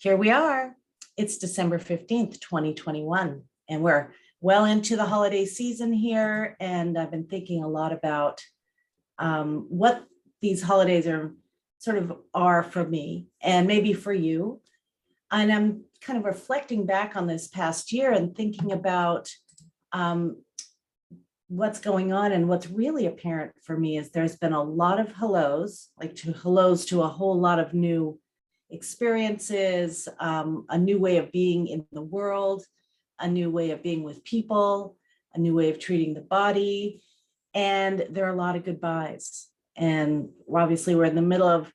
Here we are. It's December 15th, 2021, and we're well into the holiday season here. And I've been thinking a lot about what these holidays are for me and maybe for you. And I'm kind of reflecting back on this past year and thinking about what's going on. And what's really apparent for me is there's been a lot of hellos to a whole lot of new experiences, a new way of being in the world, a new way of being with people, a new way of treating the body. And there are a lot of goodbyes. And obviously we're in the middle of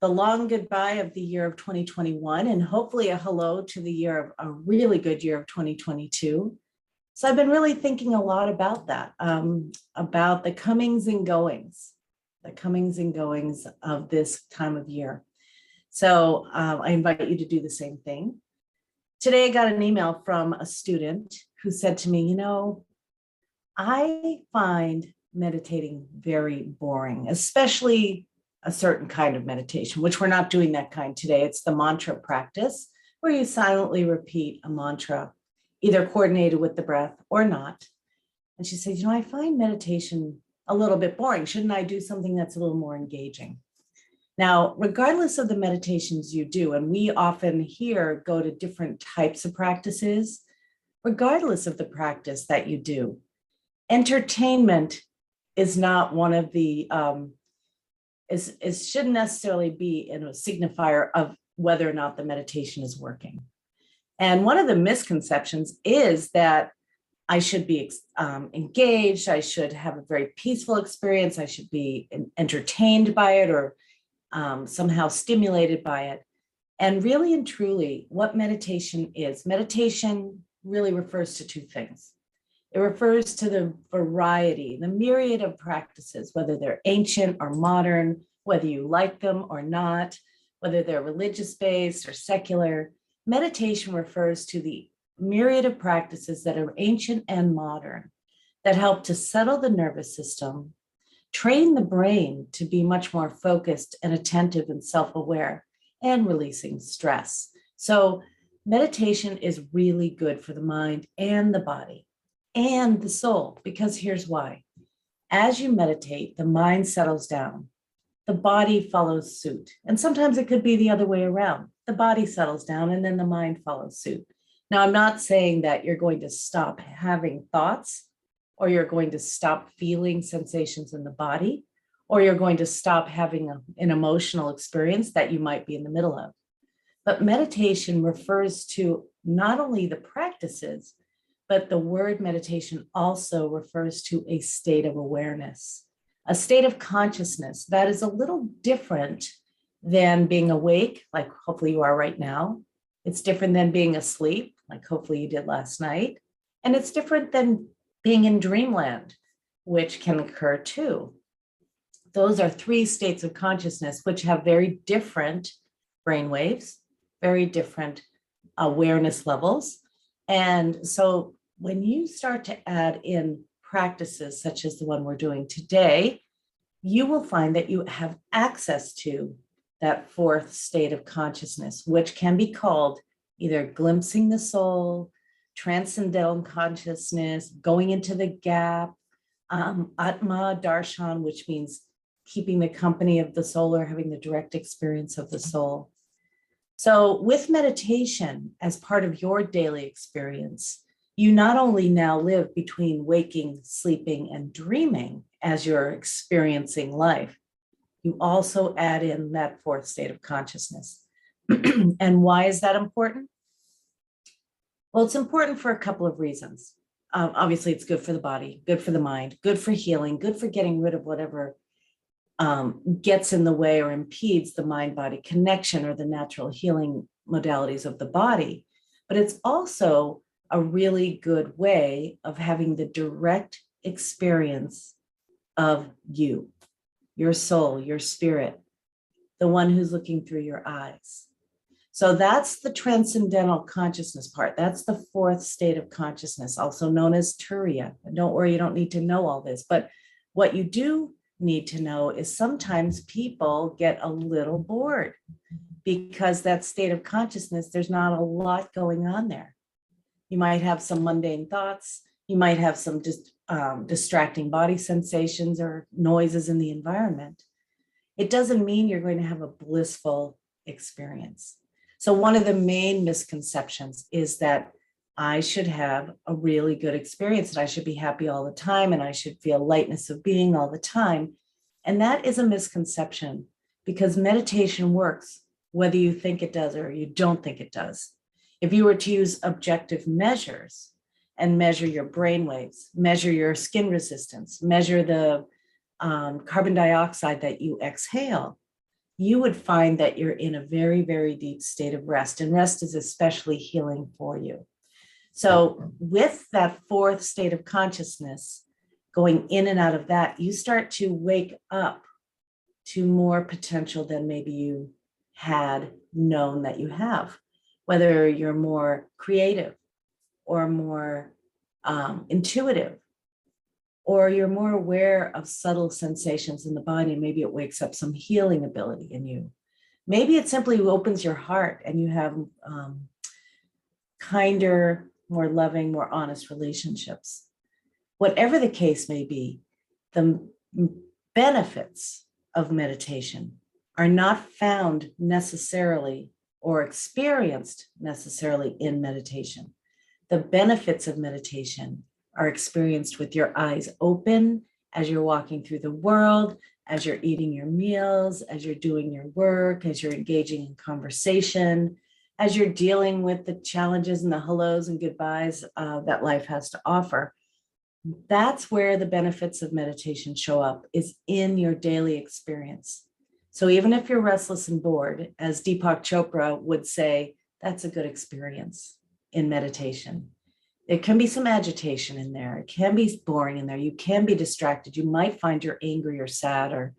the long goodbye of the year of 2021, and hopefully a hello to the year of a really good year of 2022. So I've been really thinking a lot about that, about the comings and goings of this time of year. So I invite you to do the same thing. Today, I got an email from a student who said to me, I find meditating very boring, especially a certain kind of meditation, which we're not doing that kind today. It's the mantra practice, where you silently repeat a mantra, either coordinated with the breath or not. And she said, I find meditation a little bit boring. Shouldn't I do something that's a little more engaging? Now, regardless of the meditations you do, and we often here go to different types of practices, regardless of the practice that you do, entertainment is not one of the, it shouldn't necessarily be a signifier of whether or not the meditation is working. And one of the misconceptions is that I should be engaged, I should have a very peaceful experience, I should be entertained by it or somehow stimulated by it. And really and truly, what meditation really refers to two things. It refers to the variety, the myriad of practices, whether they're ancient or modern, whether you like them or not, whether they're religious-based or secular. Meditation refers to the myriad of practices that are ancient and modern that help to settle the nervous system, train the brain to be much more focused and attentive and self-aware, and releasing stress. So meditation is really good for the mind and the body and the soul, because here's why. As you meditate, the mind settles down, the body follows suit. And sometimes it could be the other way around. The body settles down and then the mind follows suit. Now, I'm not saying that you're going to stop having thoughts, or you're going to stop feeling sensations in the body, or you're going to stop having an emotional experience that you might be in the middle of. But meditation refers to not only the practices, but the word meditation also refers to a state of awareness, a state of consciousness that is a little different than being awake, like hopefully you are right now. It's different than being asleep, like hopefully you did last night. And it's different than being in dreamland, which can occur too. Those are three states of consciousness, which have very different brain waves, very different awareness levels. And so when you start to add in practices such as the one we're doing today, you will find that you have access to that fourth state of consciousness, which can be called either glimpsing the soul, transcendental consciousness, going into the gap, Atma Darshan, which means keeping the company of the soul or having the direct experience of the soul. So with meditation as part of your daily experience, you not only now live between waking, sleeping, and dreaming as you're experiencing life, you also add in that fourth state of consciousness. And why is that important? Well, it's important for a couple of reasons. Obviously, it's good for the body, good for the mind, good for healing, good for getting rid of whatever gets in the way or impedes the mind-body connection or the natural healing modalities of the body. But it's also a really good way of having the direct experience of you, your soul, your spirit, the one who's looking through your eyes. So that's the transcendental consciousness part. That's the fourth state of consciousness, also known as Turiya. And don't worry, you don't need to know all this, but what you do need to know is sometimes people get a little bored because that state of consciousness, there's not a lot going on there. You might have some mundane thoughts. You might have some just distracting body sensations or noises in the environment. It doesn't mean you're going to have a blissful experience. So one of the main misconceptions is that I should have a really good experience and I should be happy all the time and I should feel lightness of being all the time. And that is a misconception because meditation works whether you think it does or you don't think it does. If you were to use objective measures and measure your brain waves, measure your skin resistance, measure the carbon dioxide that you exhale, you would find that you're in a very, very deep state of rest. And rest is especially healing for you. So with that fourth state of consciousness, going in and out of that, you start to wake up to more potential than maybe you had known that you have, whether you're more creative or more intuitive, or you're more aware of subtle sensations in the body. Maybe it wakes up some healing ability in you. Maybe it simply opens your heart and you have kinder, more loving, more honest relationships. Whatever the case may be, the benefits of meditation are not found necessarily or experienced necessarily in meditation. The benefits of meditation are experienced with your eyes open as you're walking through the world, as you're eating your meals, as you're doing your work, as you're engaging in conversation, as you're dealing with the challenges and the hellos and goodbyes that life has to offer. That's where the benefits of meditation show up, is in your daily experience. So even if you're restless and bored, as Deepak Chopra would say, that's a good experience in meditation. There can be some agitation in there. It can be boring in there. You can be distracted. You might find you're angry or sad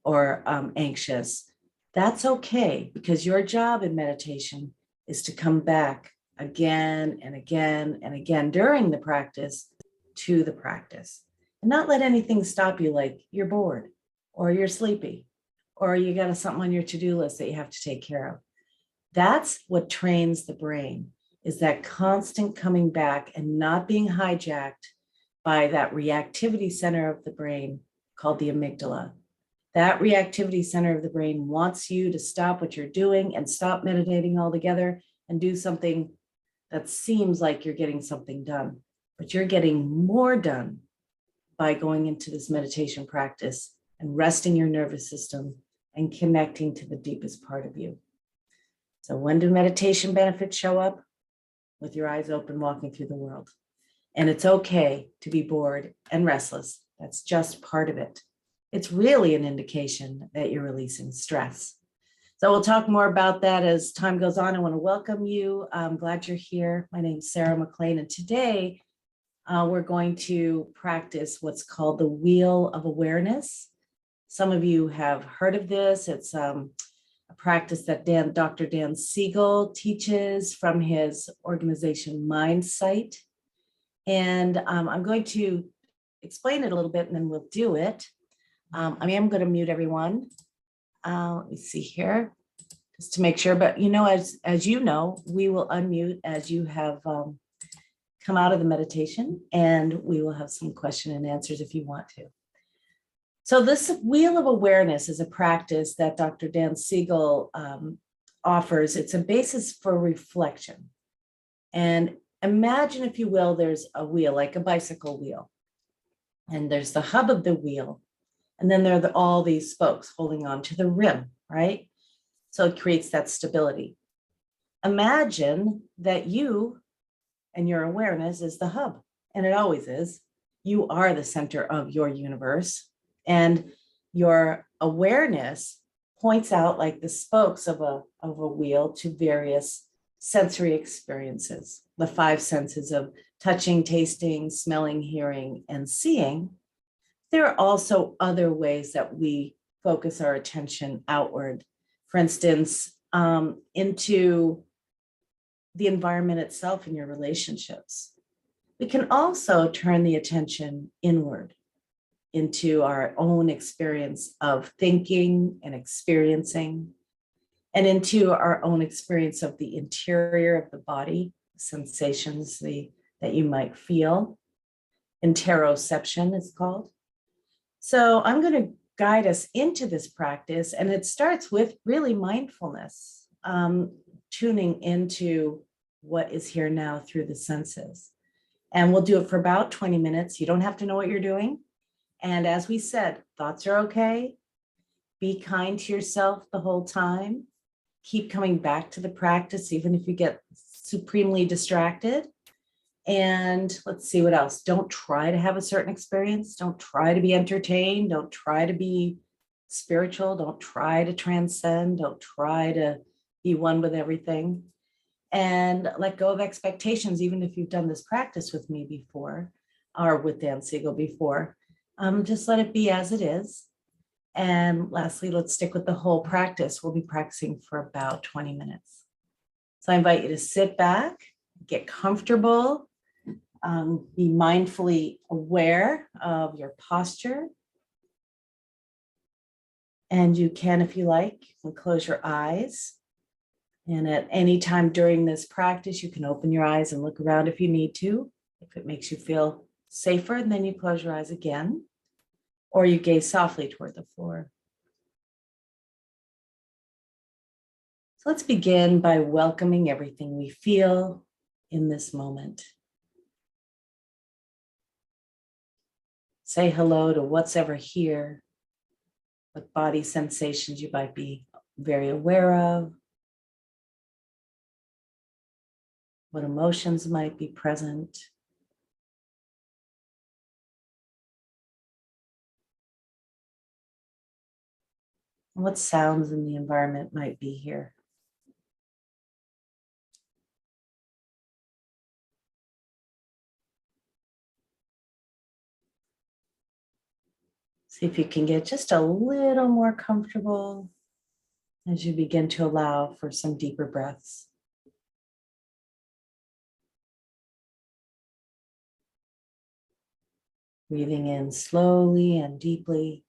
or anxious. That's okay, because your job in meditation is to come back again and again and again during the practice to the practice, and not let anything stop you, like you're bored or you're sleepy or you got something on your to-do list that you have to take care of. That's what trains the brain, is that constant coming back and not being hijacked by that reactivity center of the brain called the amygdala. That reactivity center of the brain wants you to stop what you're doing and stop meditating altogether and do something that seems like you're getting something done, but you're getting more done by going into this meditation practice and resting your nervous system and connecting to the deepest part of you. So when do meditation benefits show up? With your eyes open, walking through the world. And it's okay to be bored and restless. That's just part of it. It's really an indication that you're releasing stress. So we'll talk more about that as time goes on. I want to welcome you. I'm glad you're here. My name is Sarah McLean, and today we're going to practice what's called the Wheel of Awareness. Some of you have heard of this. It's a practice that Dr. Dan Siegel teaches from his organization Mindsight. And I'm going to explain it a little bit and then we'll do it. I am going to mute everyone. Let me see here, just to make sure. But as you know, we will unmute as you have come out of the meditation, and we will have some question and answers if you want to. So this Wheel of Awareness is a practice that Dr. Dan Siegel offers. It's a basis for reflection. And imagine, if you will, there's a wheel, like a bicycle wheel. And there's the hub of the wheel. And then there are all these spokes holding on to the rim, right? So it creates that stability. Imagine that you and your awareness is the hub, and it always is. You are the center of your universe. And your awareness points out, like the spokes of a wheel, to various sensory experiences, the five senses of touching, tasting, smelling, hearing, and seeing. There are also other ways that we focus our attention outward, for instance, into the environment itself and your relationships. We can also turn the attention inward into our own experience of thinking and experiencing, and into our own experience of the interior of the body, sensations that you might feel. Interoception is called. So I'm going to guide us into this practice, and it starts with really mindfulness, tuning into what is here now through the senses. And we'll do it for about 20 minutes. You don't have to know what you're doing. And as we said, thoughts are okay. Be kind to yourself the whole time. Keep coming back to the practice, even if you get supremely distracted. And let's see what else. Don't try to have a certain experience. Don't try to be entertained. Don't try to be spiritual. Don't try to transcend. Don't try to be one with everything. And let go of expectations, even if you've done this practice with me before or with Dan Siegel before. Just let it be as it is. And lastly, let's stick with the whole practice. We'll be practicing for about 20 minutes. So I invite you to sit back, get comfortable, be mindfully aware of your posture. And you can, if you like, you can close your eyes. And at any time during this practice, you can open your eyes and look around if you need to. If it makes you feel safer, and then you close your eyes again, or you gaze softly toward the floor. So let's begin by welcoming everything we feel in this moment. Say hello to what's ever here, what body sensations you might be very aware of, what emotions might be present. And what sounds in the environment might be here. See if you can get just a little more comfortable as you begin to allow for some deeper breaths. Breathing in slowly and deeply,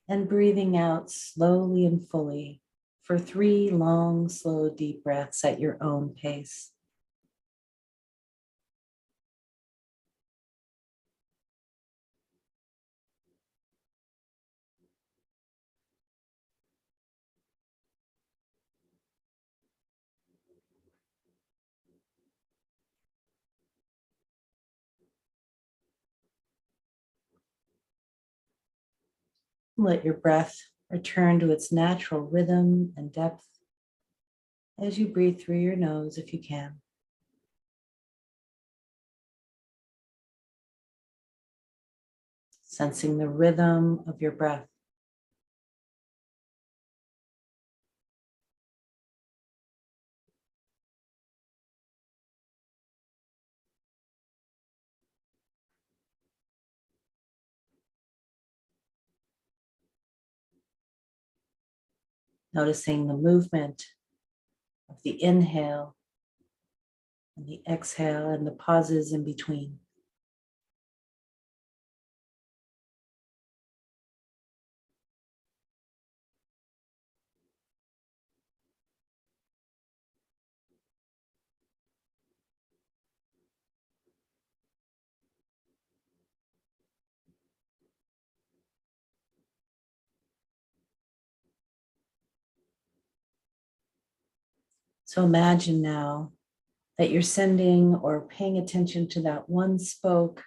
and breathing out slowly and fully for 3 long, slow, deep breaths at your own pace. Let your breath return to its natural rhythm and depth as you breathe through your nose if you can. Sensing the rhythm of your breath. Noticing the movement of the inhale and the exhale and the pauses in between. So imagine now that you're sending or paying attention to that one spoke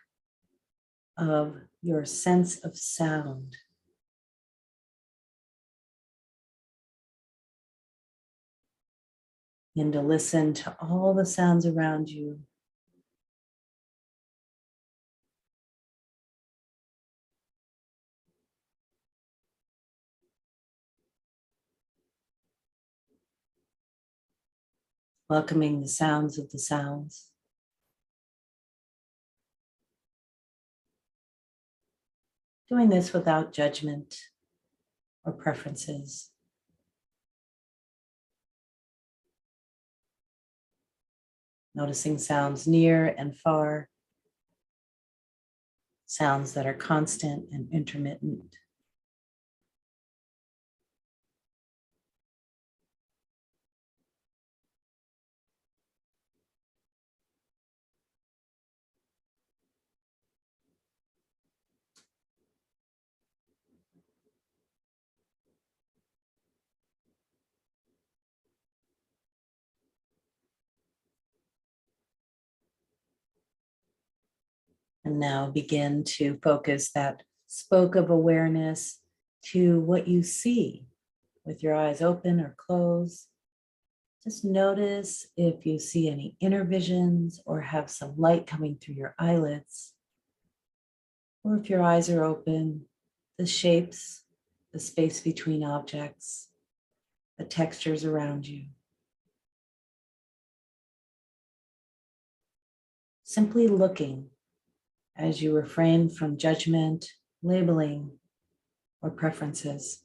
of your sense of sound. And to listen to all the sounds around you. Welcoming the sounds of the sounds. Doing this without judgment or preferences. Noticing sounds near and far. sounds that are constant and intermittent. And now begin to focus that spoke of awareness to what you see with your eyes open or closed. Just notice if you see any inner visions or have some light coming through your eyelids, or if your eyes are open, the shapes, the space between objects, the textures around you. Simply looking as you refrain from judgment, labeling, or preferences.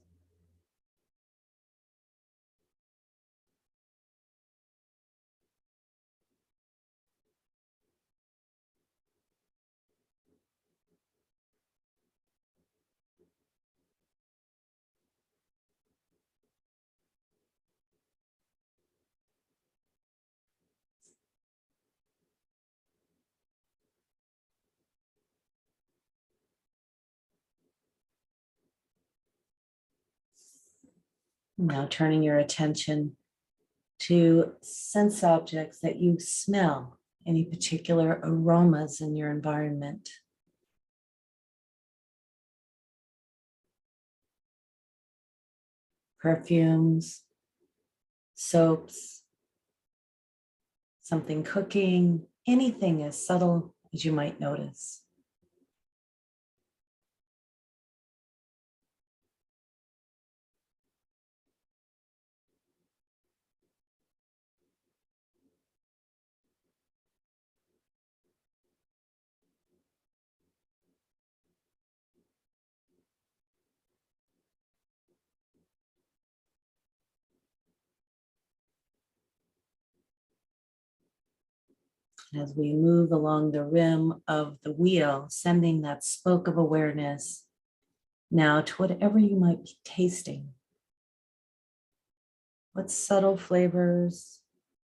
Now turning your attention to sense objects that you smell, any particular aromas in your environment. Perfumes, soaps, something cooking, anything as subtle as you might notice. As we move along the rim of the wheel, sending that spoke of awareness now to whatever you might be tasting. What subtle flavors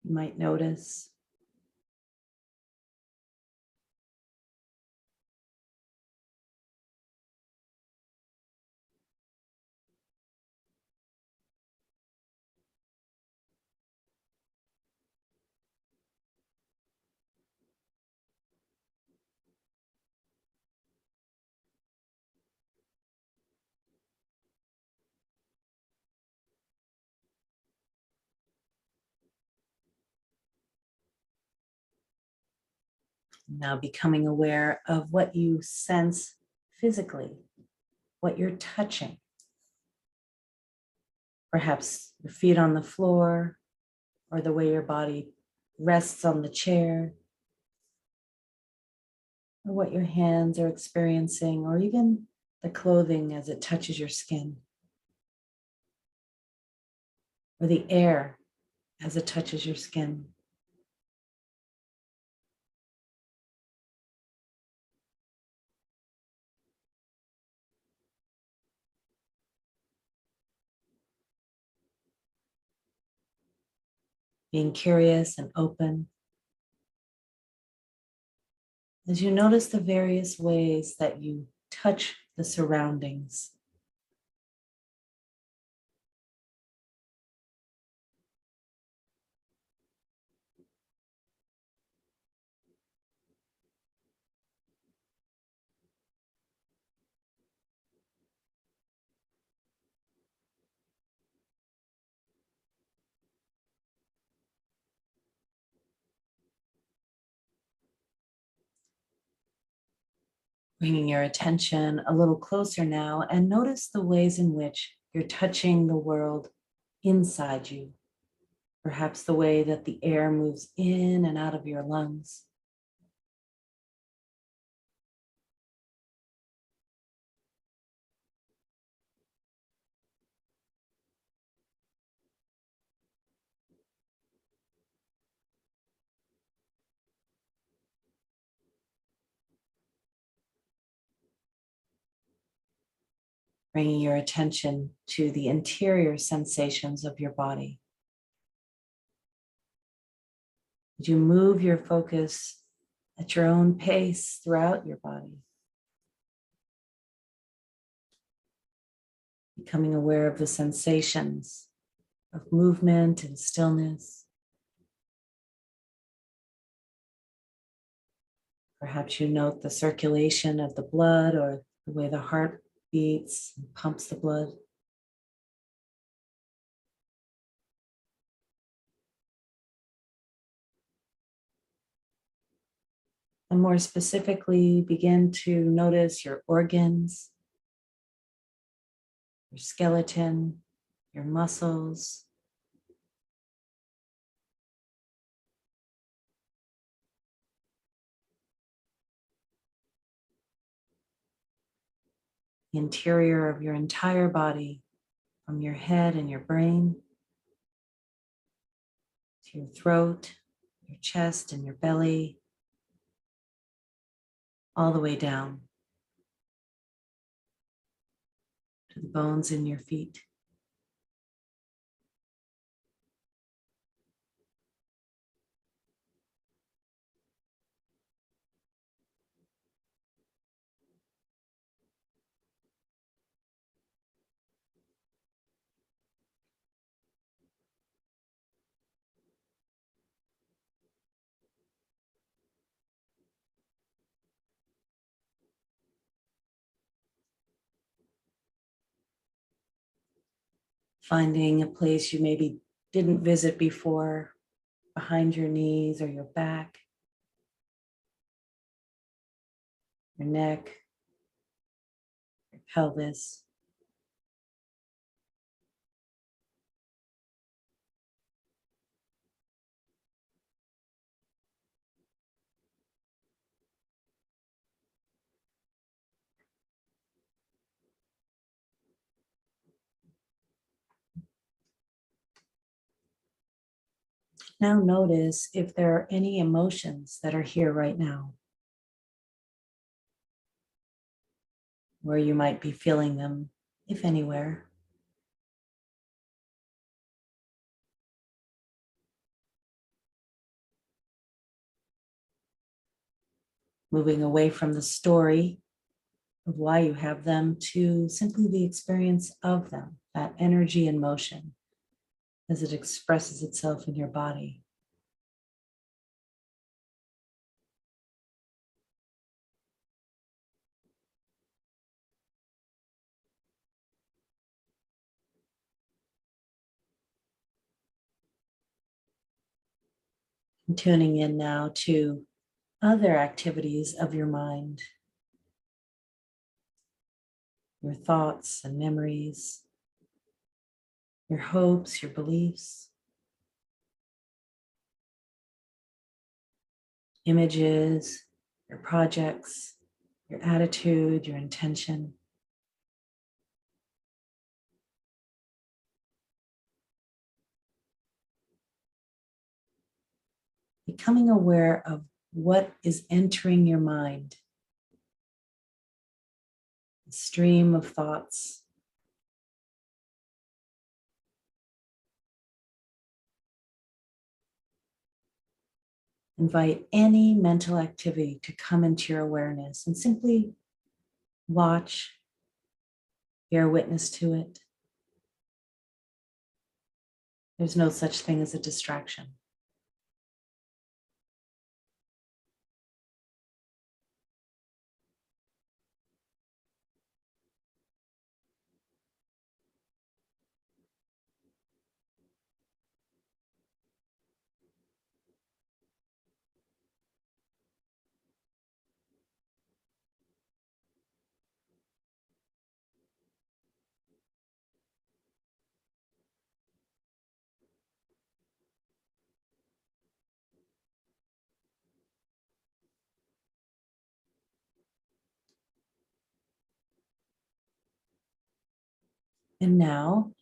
you might notice. Now becoming aware of what you sense physically, what you're touching. Perhaps your feet on the floor or the way your body rests on the chair, or what your hands are experiencing, or even the clothing as it touches your skin, or the air as it touches your skin. Being curious and open as you notice the various ways that you touch the surroundings. Bringing your attention a little closer now and notice the ways in which you're touching the world inside you. Perhaps the way that the air moves in and out of your lungs. bringing your attention to the interior sensations of your body. As you move your focus at your own pace throughout your body, becoming aware of the sensations of movement and stillness. Perhaps you note the circulation of the blood or the way the heart beats and pumps the blood. And more specifically, begin to notice your organs, your skeleton, your muscles, the interior of your entire body, from your head and your brain to your throat, your chest and your belly, all the way down to the bones in your feet. Finding a place you maybe didn't visit before, behind your knees or your back, your neck, your pelvis. Now notice if there are any emotions that are here right now, where you might be feeling them, if anywhere. Moving away from the story of why you have them to simply the experience of them, that energy and motion as it expresses itself in your body. And tuning in now to other activities of your mind, your thoughts and memories, your hopes, your beliefs, images, your projects, your attitude, your intention. Becoming aware of what is entering your mind, the stream of thoughts. Invite any mental activity to come into your awareness and simply watch, bear witness to it. There's no such thing as a distraction. And now,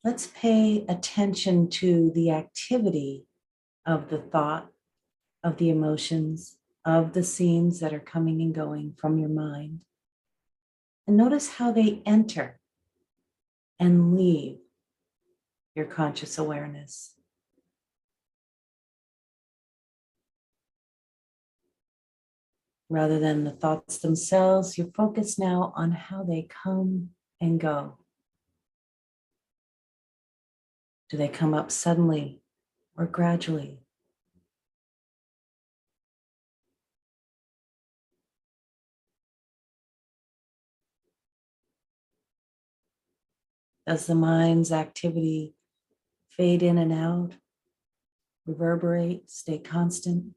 let's pay attention to the activity of the thought, of the emotions, of the scenes that are coming and going from your mind. And notice how they enter and leave your conscious awareness. Rather than the thoughts themselves, you focus now on how they come and go. Do they come up suddenly or gradually? Does the mind's activity fade in and out, reverberate, stay constant?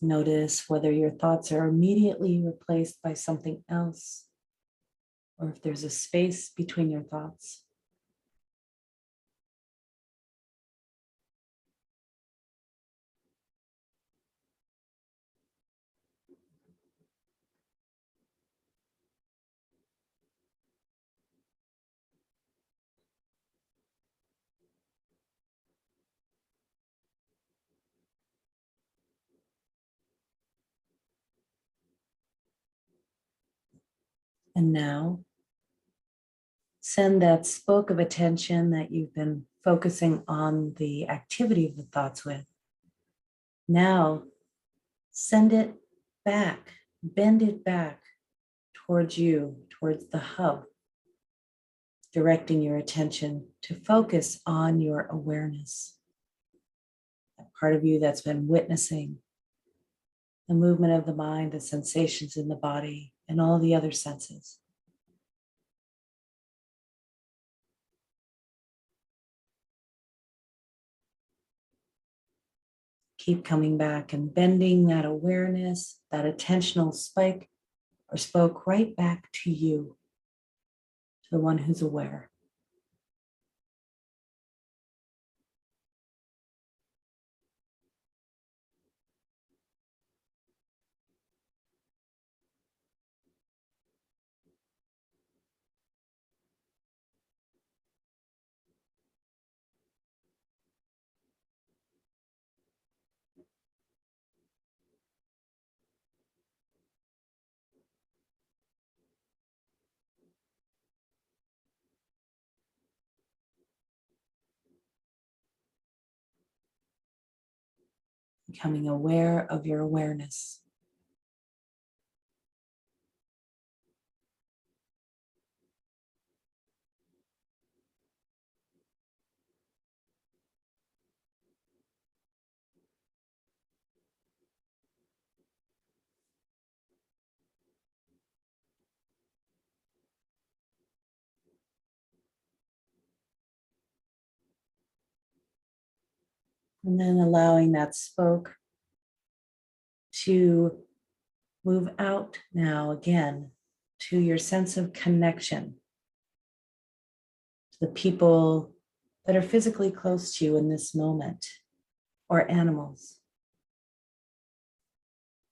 Notice whether your thoughts are immediately replaced by something else, or if there's a space between your thoughts. And now, send that spoke of attention that you've been focusing on the activity of the thoughts with. Now, send it back, bend it back towards you, towards the hub, directing your attention to focus on your awareness. That part of you that's been witnessing the movement of the mind, the sensations in the body, and all the other senses. Keep coming back and bending that awareness, that attentional spike or spoke right back to you, to the one who's aware. Becoming aware of your awareness. And then allowing that spoke to move out now again to your sense of connection to the people that are physically close to you in this moment, or animals.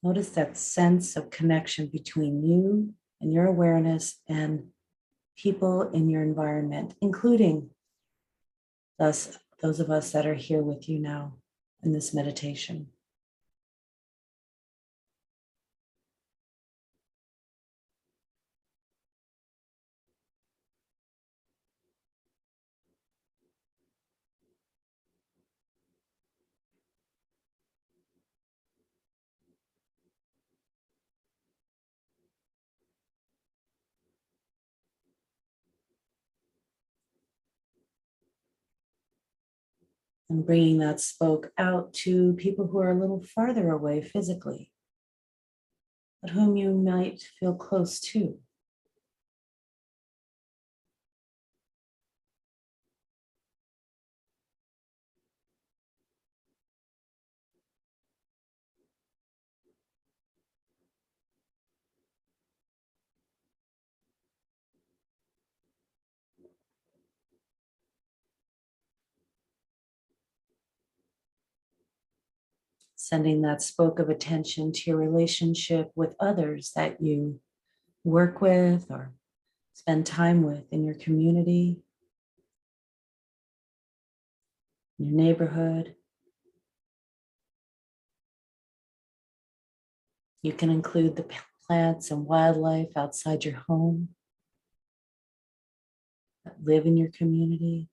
Notice that sense of connection between you and your awareness and people in your environment, including those of us that are here with you now in this meditation. And bringing that spoke out to people who are a little farther away physically, but whom you might feel close to. Sending that spoke of attention to your relationship with others that you work with or spend time with in your community, in your neighborhood. You can include the plants and wildlife outside your home that live in your community.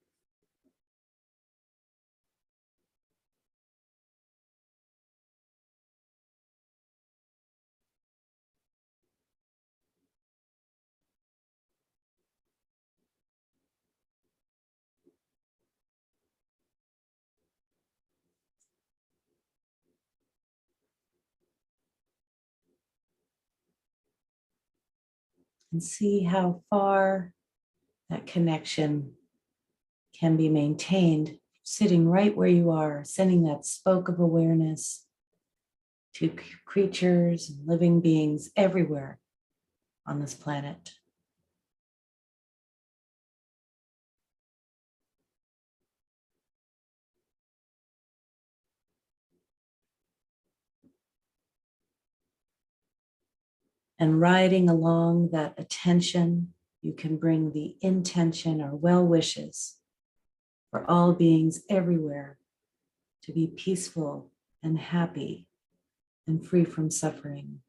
And see how far that connection can be maintained, sitting right where you are, sending that spoke of awareness to creatures and living beings everywhere on this planet. And riding along that attention, you can bring the intention or well wishes for all beings everywhere to be peaceful and happy and free from suffering.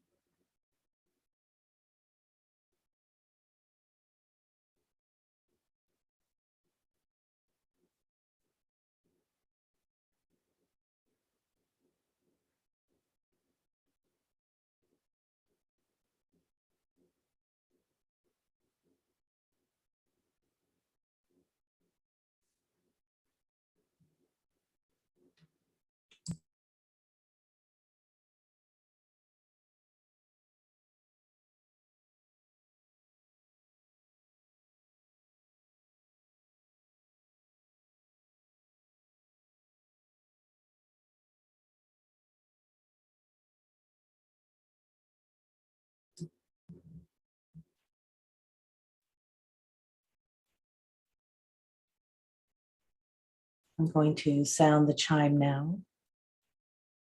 I'm going to sound the chime now.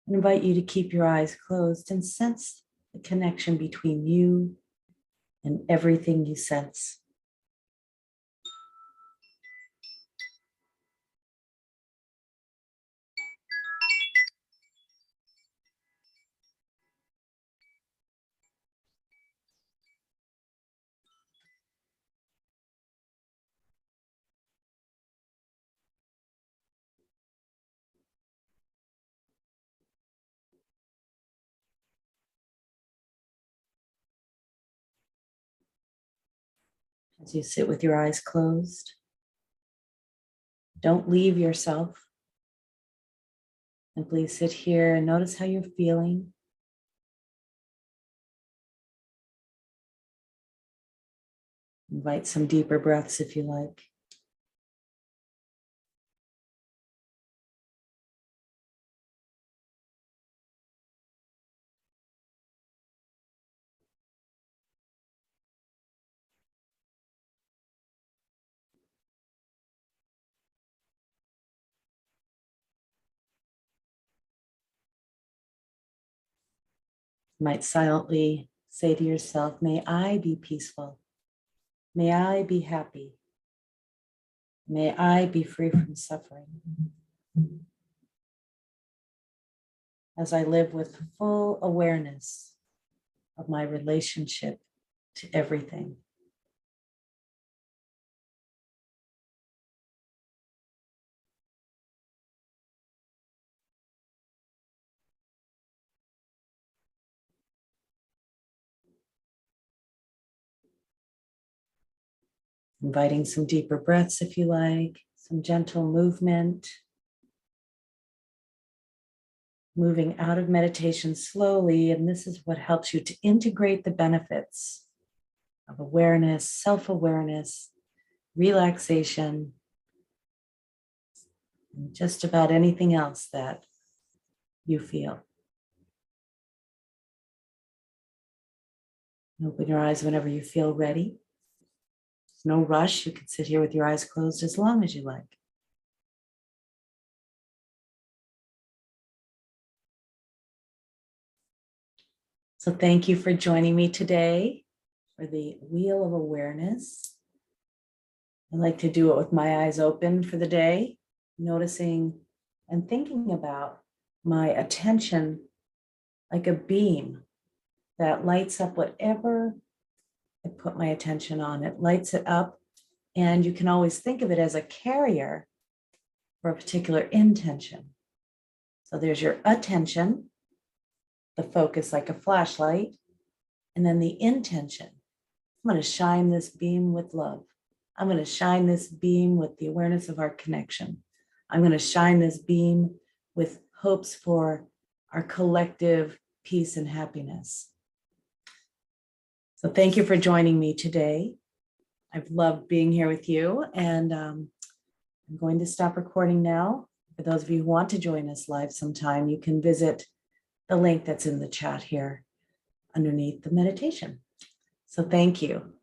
I invite you to keep your eyes closed and sense the connection between you and everything you sense. As you sit with your eyes closed, don't leave yourself. Simply sit here and notice how you're feeling. Invite some deeper breaths if you like. You might silently say to yourself, may I be peaceful. May I be happy. May I be free from suffering. As I live with full awareness of my relationship to everything. Inviting some deeper breaths if you like, some gentle movement. Moving out of meditation slowly, and this is what helps you to integrate the benefits of awareness, self-awareness, relaxation, and just about anything else that you feel. Open your eyes whenever you feel ready. There's no rush. You can sit here with your eyes closed as long as you like. So thank you for joining me today for the Wheel of Awareness. I like to do it with my eyes open for the day, noticing and thinking about my attention like a beam that lights up whatever I put my attention on. It lights it up, and you can always think of it as a carrier for a particular intention. So there's your attention, the focus like a flashlight, and then the intention. I'm going to shine this beam with love. I'm going to shine this beam with the awareness of our connection. I'm going to shine this beam with hopes for our collective peace and happiness. So thank you for joining me today. I've loved being here with you, and I'm going to stop recording now. For those of you who want to join us live sometime, you can visit the link that's in the chat here underneath the meditation. So thank you.